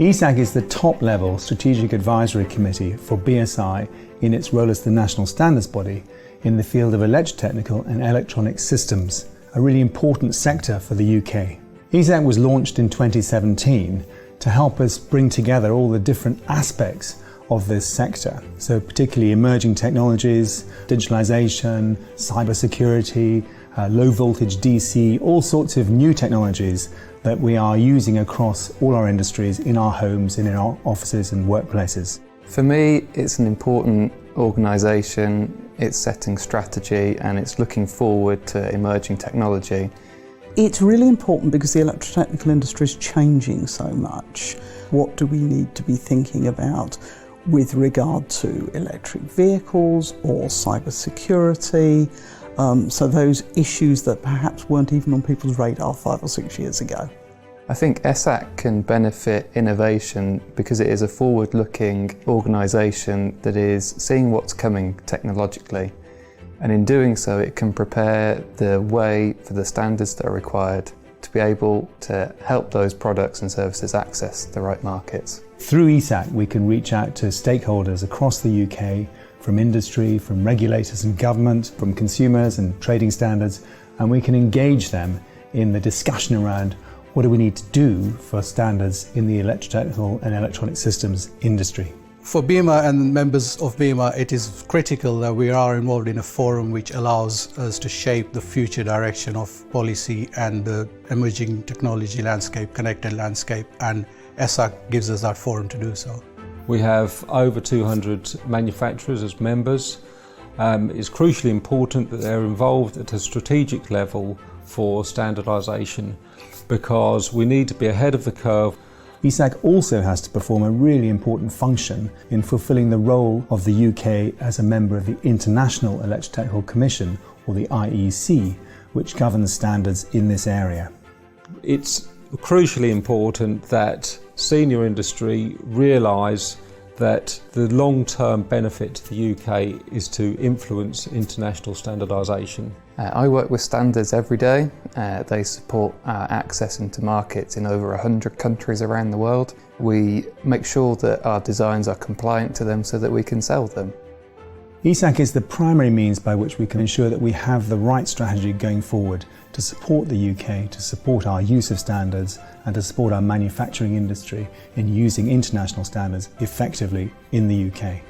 ESSAC is the top-level strategic advisory committee for BSI in its role as the national standards body in the field of electrotechnical and electronic systems, a really important sector for the UK. ESSAC was launched in 2017 to help us bring together all the different aspects of this sector, so particularly emerging technologies, digitalization, cybersecurity, low voltage DC, all sorts of new technologies that we are using across all our industries, in our homes and in our offices and workplaces. For me, it's an important organisation. It's setting strategy and it's looking forward to emerging technology. It's really important because the electrotechnical industry is changing so much. What do we need to be thinking about with regard to electric vehicles or cybersecurity? So those issues that perhaps weren't even on people's radar 5 or 6 years ago. I think ESSAC can benefit innovation because it is a forward-looking organisation that is seeing what's coming technologically. And in doing so, it can prepare the way for the standards that are required to be able to help those products and services access the right markets. Through ESSAC, we can reach out to stakeholders across the UK, from industry, from regulators and government, from consumers and trading standards, and we can engage them in the discussion around what do we need to do for standards in the electrotechnical and electronic systems industry. For BEMA and members of BEMA, it is critical that we are involved in a forum which allows us to shape the future direction of policy and the emerging technology landscape, connected landscape, and ESSAC gives us that forum to do so. We have over 200 manufacturers as members. It's crucially important that they're involved at a strategic level for standardisation because we need to be ahead of the curve. ESSAC also has to perform a really important function in fulfilling the role of the UK as a member of the International Electrotechnical Commission, or the IEC, which governs standards in this area. It's crucially important that senior industry realise that the long-term benefit to the UK is to influence international standardisation. I work with standards every day. They support our access into markets in over 100 countries around the world. We make sure that our designs are compliant to them so that we can sell them. ESSAC is the primary means by which we can ensure that we have the right strategy going forward to support the UK, to support our use of standards and to support our manufacturing industry in using international standards effectively in the UK.